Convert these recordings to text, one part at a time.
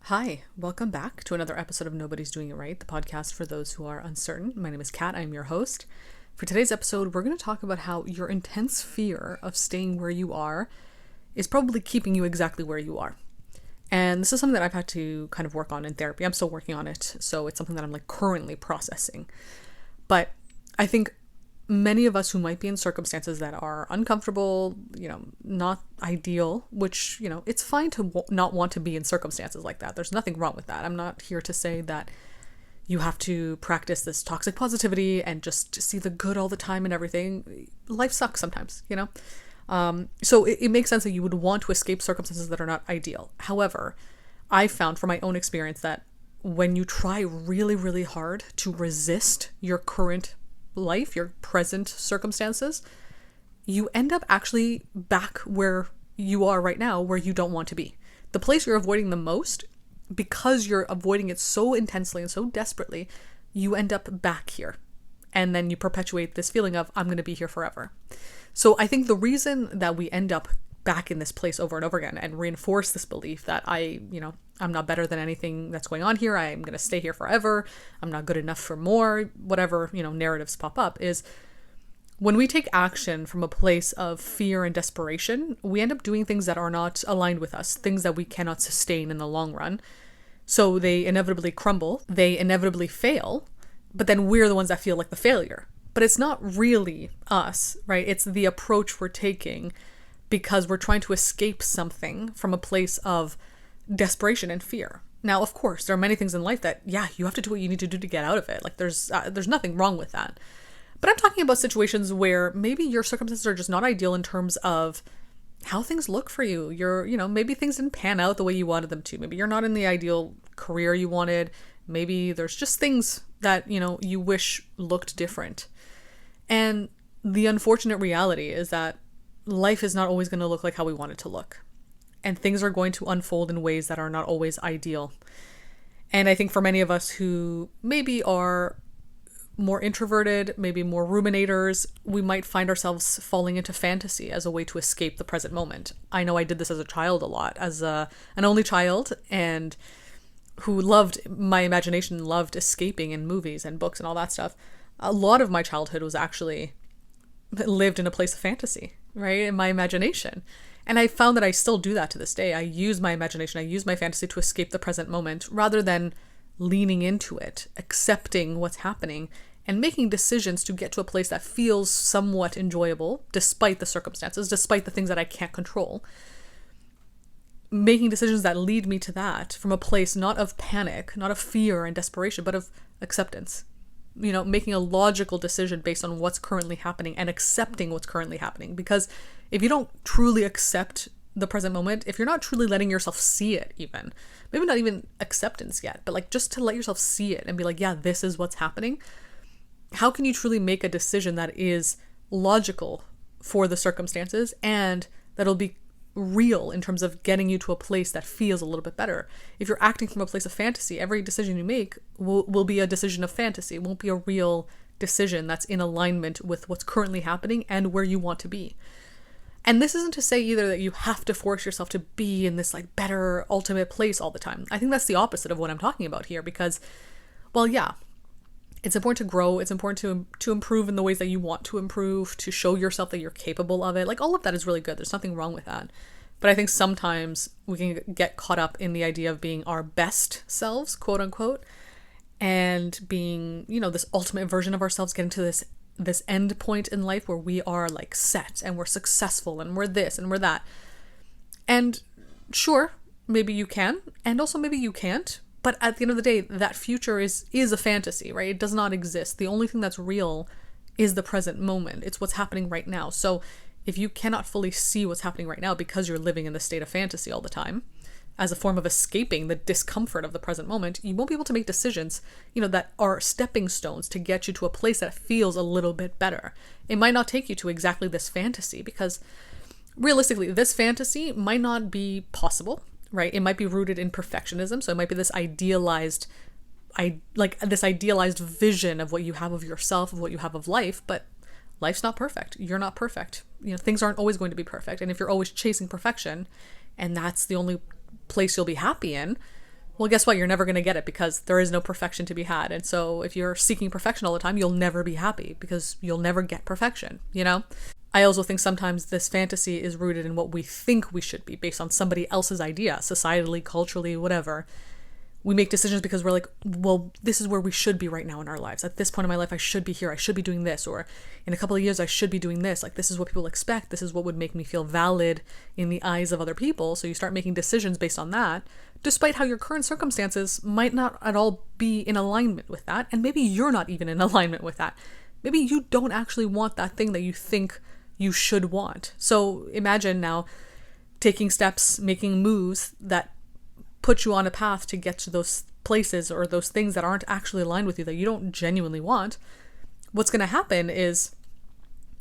Hi, welcome back to another episode of Nobody's Doing It Right, the podcast for those who are uncertain. My name is Kat, I'm your host. For today's episode, we're going to talk about how your intense fear of staying where you are is probably keeping you exactly where you are. And this is something that I've had to kind of work on in therapy. I'm still working on it, so it's something that I'm currently processing. But I think many of us who might be in circumstances that are uncomfortable, not ideal, which, it's fine to not want to be in circumstances like that. There's nothing wrong with that. I'm not here to say that you have to practice this toxic positivity and just see the good all the time and everything. Life sucks sometimes, So it makes sense that you would want to escape circumstances that are not ideal. However, I found from my own experience that when you try really, really hard to resist your current life, your present circumstances, you end up actually back where you are right now, where you don't want to be. The place you're avoiding the most, because you're avoiding it so intensely and so desperately, you end up back here. And then you perpetuate this feeling of, I'm going to be here forever. So I think the reason that we end up back in this place over and over again and reinforce this belief that I'm not better than anything that's going on here. I'm going to stay here forever. I'm not good enough for more, whatever, narratives pop up, is when we take action from a place of fear and desperation, we end up doing things that are not aligned with us, things that we cannot sustain in the long run. So they inevitably crumble, they inevitably fail, but then we're the ones that feel like the failure. But it's not really us, right? It's the approach we're taking because we're trying to escape something from a place of desperation and fear. Now, of course, there are many things in life that, you have to do what you need to do to get out of it. There's nothing wrong with that. But I'm talking about situations where maybe your circumstances are just not ideal in terms of how things look for you. Maybe things didn't pan out the way you wanted them to. Maybe you're not in the ideal career you wanted. Maybe there's just things that, you wish looked different. And the unfortunate reality is that life is not always going to look like how we want it to look. And things are going to unfold in ways that are not always ideal. And I think for many of us who maybe are more introverted, maybe more ruminators, we might find ourselves falling into fantasy as a way to escape the present moment. I know I did this as a child a lot, as an only child, and who loved my imagination, loved escaping in movies and books and all that stuff. A lot of my childhood was actually lived in a place of fantasy, right? In my imagination. And I found that I still do that to this day. I use my imagination, I use my fantasy to escape the present moment rather than leaning into it, accepting what's happening, and making decisions to get to a place that feels somewhat enjoyable despite the circumstances, despite the things that I can't control. Making decisions that lead me to that from a place not of panic, not of fear and desperation, but of acceptance. Making a logical decision based on what's currently happening and accepting what's currently happening. Because if you don't truly accept the present moment, if you're not truly letting yourself see it even, maybe not even acceptance yet, but just to let yourself see it and be like, this is what's happening. How can you truly make a decision that is logical for the circumstances and that'll be real in terms of getting you to a place that feels a little bit better? If you're acting from a place of fantasy, every decision you make will be a decision of fantasy. It won't be a real decision that's in alignment with what's currently happening and where you want to be. And this isn't to say either that you have to force yourself to be in this better ultimate place all the time. I think that's the opposite of what I'm talking about here because, it's important to grow. It's important to improve in the ways that you want to improve, to show yourself that you're capable of it. All of that is really good. There's nothing wrong with that. But I think sometimes we can get caught up in the idea of being our best selves, quote unquote, and being, this ultimate version of ourselves, getting to this end point in life where we are set and we're successful and we're this and we're that. And sure, maybe you can, and also maybe you can't. But at the end of the day, that future is a fantasy, right? It does not exist. The only thing that's real is the present moment. It's what's happening right now. So if you cannot fully see what's happening right now because you're living in the state of fantasy all the time, as a form of escaping the discomfort of the present moment, you won't be able to make decisions, that are stepping stones to get you to a place that feels a little bit better. It might not take you to exactly this fantasy because realistically, this fantasy might not be possible. Right? It might be rooted in perfectionism. So it might be this idealized vision of what you have of yourself, of what you have of life, but life's not perfect. You're not perfect. Things aren't always going to be perfect. And if you're always chasing perfection and that's the only place you'll be happy in, Well, guess what? You're never going to get it because there is no perfection to be had. And so if you're seeking perfection all the time, you'll never be happy because you'll never get perfection, you know? I also think sometimes this fantasy is rooted in what we think we should be based on somebody else's idea, societally, culturally, whatever. We make decisions because we're like, well, this is where we should be right now in our lives. At this point in my life, I should be here. I should be doing this. Or in a couple of years, I should be doing this. Like, this is what people expect. This is what would make me feel valid in the eyes of other people. So you start making decisions based on that, despite how your current circumstances might not at all be in alignment with that. And maybe you're not even in alignment with that. Maybe you don't actually want that thing that you think you should want. So imagine now taking steps, making moves that put you on a path to get to those places or those things that aren't actually aligned with you, that you don't genuinely want. What's going to happen is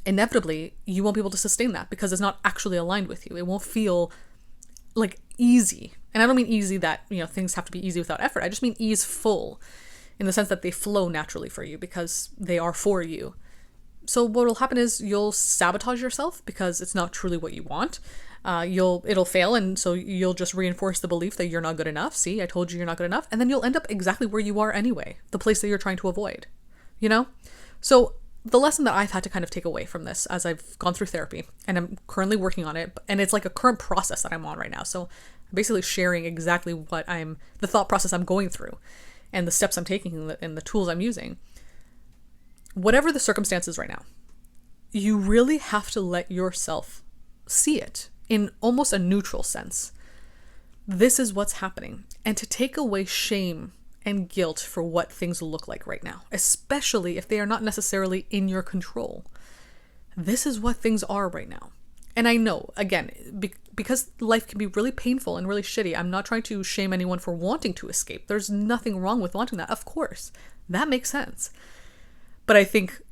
inevitably you won't be able to sustain that because it's not actually aligned with you. It won't feel like easy. And I don't mean easy that, things have to be easy without effort. I just mean easeful in the sense that they flow naturally for you because they are for you. So what will happen is you'll sabotage yourself because it's not truly what you want. It'll fail, and so you'll just reinforce the belief that you're not good enough. See, I told you you're not good enough. And then you'll end up exactly where you are anyway, the place that you're trying to avoid, So the lesson that I've had to kind of take away from this as I've gone through therapy, and I'm currently working on it, and it's like a current process that I'm on right now. So I'm basically sharing exactly the thought process I'm going through and the steps I'm taking and the tools I'm using. Whatever the circumstances right now, you really have to let yourself see it in almost a neutral sense. This is what's happening. And to take away shame and guilt for what things look like right now, especially if they are not necessarily in your control. This is what things are right now. And I know, again, because life can be really painful and really shitty, I'm not trying to shame anyone for wanting to escape. There's nothing wrong with wanting that. Of course, that makes sense. But I think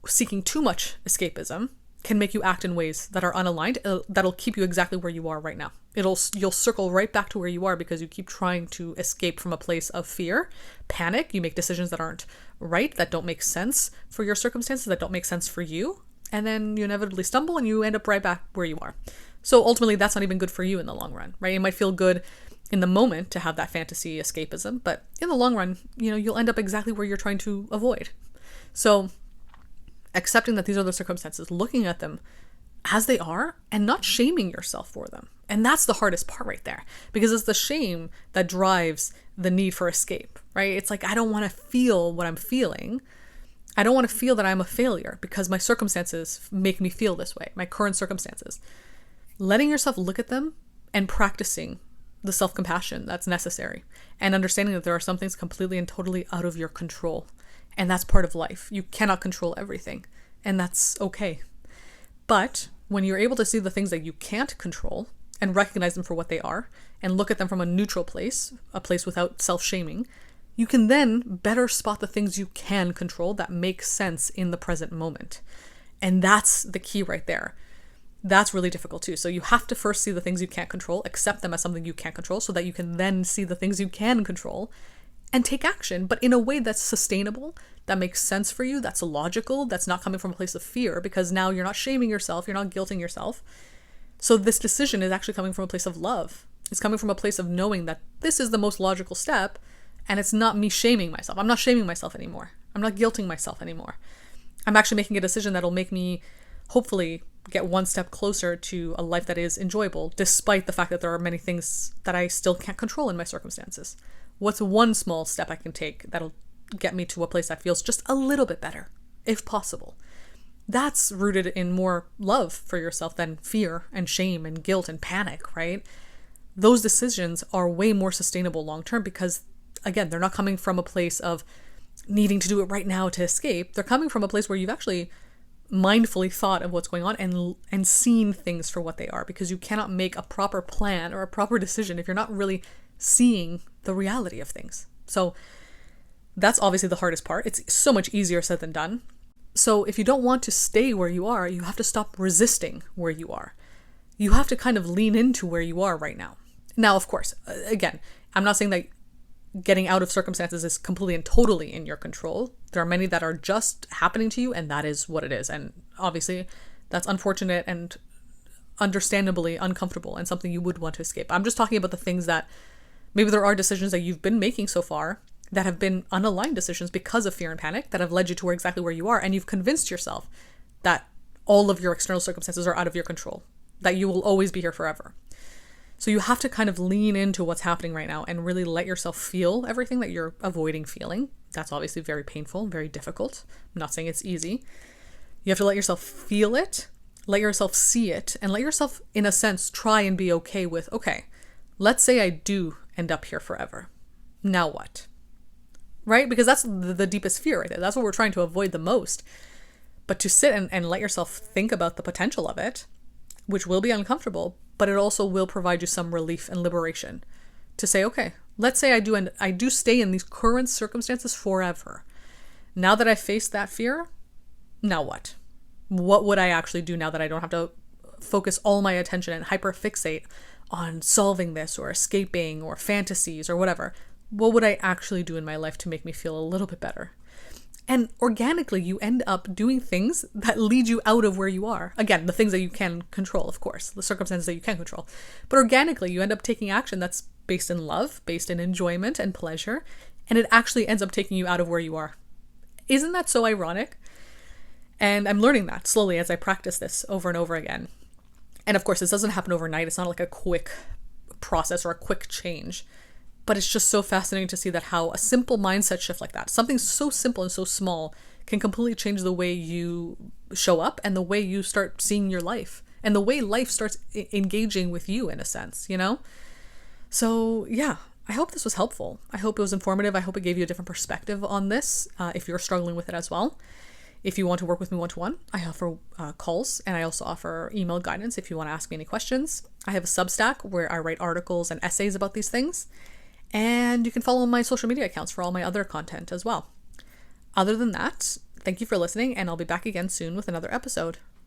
seeking too much escapism can make you act in ways that are unaligned, that'll keep you exactly where you are right now. You'll circle right back to where you are because you keep trying to escape from a place of fear, panic. You make decisions that aren't right, that don't make sense for your circumstances, that don't make sense for you. And then you inevitably stumble and you end up right back where you are. So ultimately, that's not even good for you in the long run, right? It might feel good in the moment to have that fantasy escapism, but in the long run, you'll end up exactly where you're trying to avoid. So accepting that these are the circumstances, looking at them as they are and not shaming yourself for them. And that's the hardest part right there, because it's the shame that drives the need for escape, right? It's like, I don't want to feel what I'm feeling. I don't want to feel that I'm a failure because my circumstances make me feel this way, my current circumstances. Letting yourself look at them and practicing the self-compassion that's necessary and understanding that there are some things completely and totally out of your control. And that's part of life. You cannot control everything, and that's okay. But when you're able to see the things that you can't control and recognize them for what they are and look at them from a neutral place, a place without self-shaming, you can then better spot the things you can control that make sense in the present moment. And that's the key right there. That's really difficult too. So you have to first see the things you can't control, accept them as something you can't control so that you can then see the things you can control and take action, but in a way that's sustainable, that makes sense for you, that's logical, that's not coming from a place of fear, because now you're not shaming yourself, you're not guilting yourself. So this decision is actually coming from a place of love. It's coming from a place of knowing that this is the most logical step, and it's not me shaming myself. I'm not shaming myself anymore. I'm not guilting myself anymore. I'm actually making a decision that'll make me hopefully get one step closer to a life that is enjoyable, despite the fact that there are many things that I still can't control in my circumstances. What's one small step I can take that'll get me to a place that feels just a little bit better, if possible? That's rooted in more love for yourself than fear and shame and guilt and panic, right? Those decisions are way more sustainable long-term because, again, they're not coming from a place of needing to do it right now to escape. They're coming from a place where you've actually mindfully thought of what's going on and seen things for what they are, because you cannot make a proper plan or a proper decision if you're not really seeing the reality of things. So that's obviously the hardest part. It's so much easier said than done. So if you don't want to stay where you are, you have to stop resisting where you are. You have to kind of lean into where you are right now. Now, of course, again, I'm not saying that getting out of circumstances is completely and totally in your control. There are many that are just happening to you, and that is what it is. And obviously, that's unfortunate and understandably uncomfortable and something you would want to escape. I'm just talking about the things that Maybe there are decisions that you've been making so far that have been unaligned decisions because of fear and panic that have led you to exactly where you are. And you've convinced yourself that all of your external circumstances are out of your control, that you will always be here forever. So you have to kind of lean into what's happening right now and really let yourself feel everything that you're avoiding feeling. That's obviously very painful, very difficult. I'm not saying it's easy. You have to let yourself feel it, let yourself see it, and let yourself, in a sense, try and be okay with, okay, let's say I do end up here forever. Now what? Right? Because that's the deepest fear right there. That's what we're trying to avoid the most. But to sit and let yourself think about the potential of it, which will be uncomfortable, but it also will provide you some relief and liberation to say, okay, let's say I do stay in these current circumstances forever. Now that I faced that fear, now what? What would I actually do now that I don't have to focus all my attention and hyperfixate on solving this or escaping or fantasies or whatever? What would I actually do in my life to make me feel a little bit better? And organically, you end up doing things that lead you out of where you are. Again, the things that you can control, of course, the circumstances that you can control. But organically, you end up taking action that's based in love, based in enjoyment and pleasure, and it actually ends up taking you out of where you are. Isn't that so ironic? And I'm learning that slowly as I practice this over and over again. And of course, this doesn't happen overnight. It's not like a quick process or a quick change. But it's just so fascinating to see that how a simple mindset shift like that, something so simple and so small, can completely change the way you show up and the way you start seeing your life and the way life starts engaging with you in a sense, you know? So yeah, I hope this was helpful. I hope it was informative. I hope it gave you a different perspective on this if you're struggling with it as well. If you want to work with me one-to-one, I offer calls, and I also offer email guidance if you want to ask me any questions. I have a Substack where I write articles and essays about these things. And you can follow my social media accounts for all my other content as well. Other than that, thank you for listening, and I'll be back again soon with another episode.